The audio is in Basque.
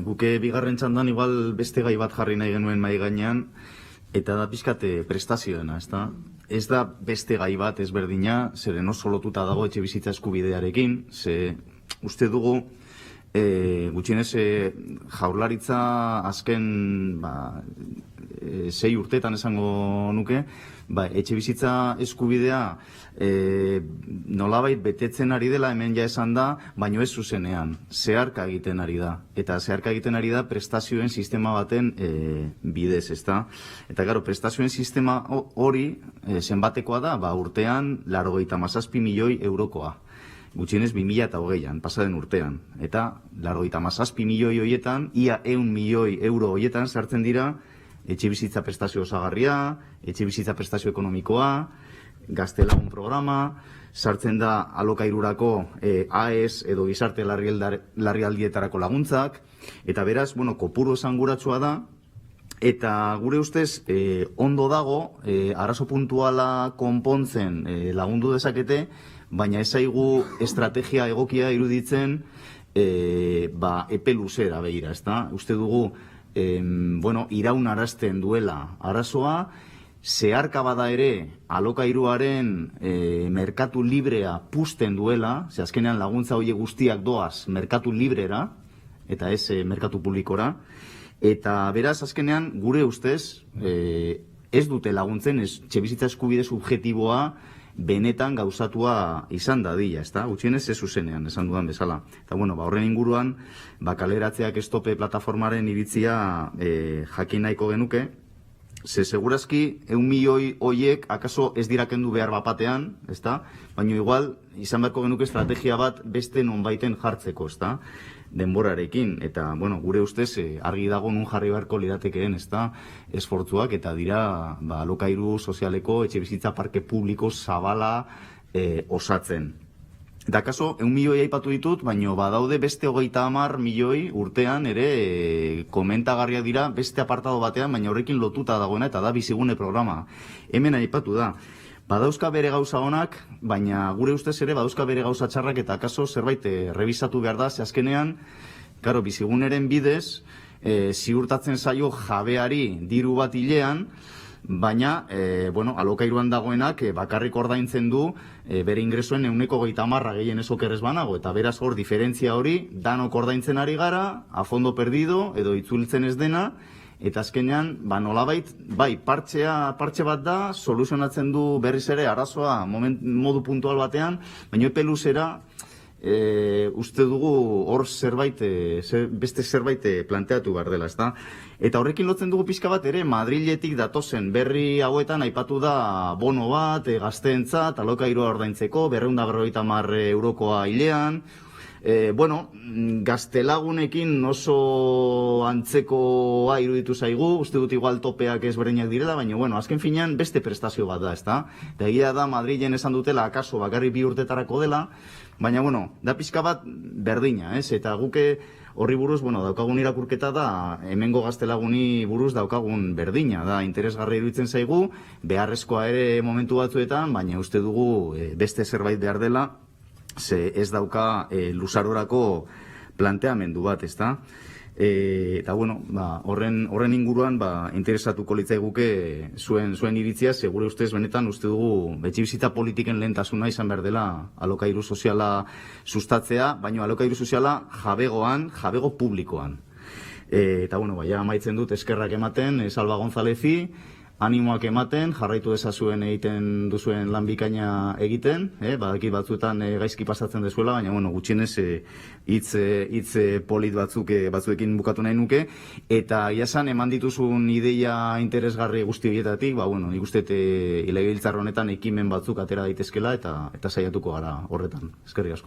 guke bigarren txandan igual beste gai bat jarri nahi genuen mahai gainean, eta da pixkate prestazioena, ezta? Ez da beste gai bat ezberdina, zeren oso lotuta dago etxe bizitza eskubidearekin, ze uste dugu gutxienez jaurlaritza azken 6 urteetan esango nuke, etxe bizitza eskubidea nolabait betetzen ari dela, hemen ja esan da, baino ez zuzenean, zeharka egiten ari da. Eta zeharka egiten ari da prestazioen sistema baten bidez, ezta? Eta gero, prestazioen sistema hori zenbatekoa da, urtean 87 milioi eurokoa. Gutxienez 2020an, pasaden urtean. Eta 87 milioi horietan, ia 100 milioi euro horietan sartzen dira etxe bizitza prestazio osagarria, etxe bizitza prestazio ekonomikoa, gaztelagun programa, sartzen da alokairurako AES edo gizarte larrialdietarako laguntzak, eta beraz, kopuru esanguratsua da, eta gure ustez ondo dago, arazo puntuala konpontzen lagundu dezakete, baina ez zaigu estrategia egokia iruditzen epe luzera begira, ezta? Uste dugu iraunarazten duela arazoa, zeharka bada ere alokairuaren merkatu librea puzten duela, ze azkenean laguntza horiek guztiak doaz merkatu librera, eta ez merkatu publikora, eta beraz azkenean gure ustez ez dute laguntzen etxebizitza eskubide subjektiboa benetan gauzatua izan dadila, ezta? Gutxienez ez zuzenean, esan dudan bezala. Eta horren inguruan, kaleratzeak estope plataformaren iritzia jakin nahiko genuke, ze segurazki 100 milioi hoiek akaso ez dira kendu behar bapatean, ezta? Baina igual izan beharko genuke estrategia bat beste nonbaiten jartzeko, ezta? Denborarekin, eta gure ustez argi dago nun jarri beharko liratekeen, ezta? Esfortzuak eta dira alokairu sozialeko etxe bizitza parke publiko zabala osatzen. Eta kaso, 100 milioi aipatu ditut, baina badaude beste 30 milioi urtean ere komentagarriak dira beste apartado batean, baina horrekin lotuta dagoena eta da bizigune programa. Hemen aipatu da. Badauzka bere gauza honak, baina gure ustez ere badauzka bere gauza txarrak eta kaso zerbait revisatu behar da, ze azkenean, biziguneren bidez, ziurtatzen zaio jabeari diru bat hilean, baina, alokairuan dagoenak bakarrik ordaintzen du bere ingresuen 30% gehien ez okerrez banago, eta beraz hor diferentzia hori, danok ordaintzen ari gara, a fondo perdido, edo itzultzen ez dena, eta azkenean, nolabait, partxe bat da, soluzionatzen du berriz ere arazoa modu puntual batean, baina epe luzera, uste dugu hor beste zerbait planteatu behar dela, ezta? Eta horrekin lotzen dugu pixka bat ere, Madriletik datozen berri hauetan aipatu da bono bat, gazteentzat, alokairua ordaintzeko, 250 eurokoa hilean, gaztelagunekin oso antzekoa iruditu zaigu, uste dut igual topeak ezberdinak direla, baina azken finean beste prestazio bat da, ezta? Eta egia da Madrilen esan dutela akaso bakarrik 2 urtetarako dela, baina da pixka bat berdina, ez? Eta guke horri buruz, daukagun irakurketa da, hemengo gaztelaguni buruz daukagun berdina, da interesgarri iruditzen zaigu, beharrezkoa ere momentu batzuetan, baina uste dugu beste zerbait behar dela, ze ez dauka luzarorako planteamendu bat, ezta? Eta horren inguruan interesatuko litzaiguke zuen iritzia, segure ustez benetan uste dugu etxebizitza politiken lehentasuna izan behar dela alokairu soziala sustatzea, baina alokairu soziala jabego publikoan. Eta amaitzen dut eskerrak ematen Salva Gonzálezi, animoak ematen, jarraitu dezazuen egiten duzuen lan bikaina egiten, badakit batzuetan gaizki pasatzen dezuela, baina gutxienez hitz polit batzuekin bukatu nahi nuke, eta iasan eman dituzun ideia interesgarri guzti horietatik, nik uste legebiltzar honetan ekimen batzuk atera daitezkela eta saiatuko gara horretan. Eskerrik asko.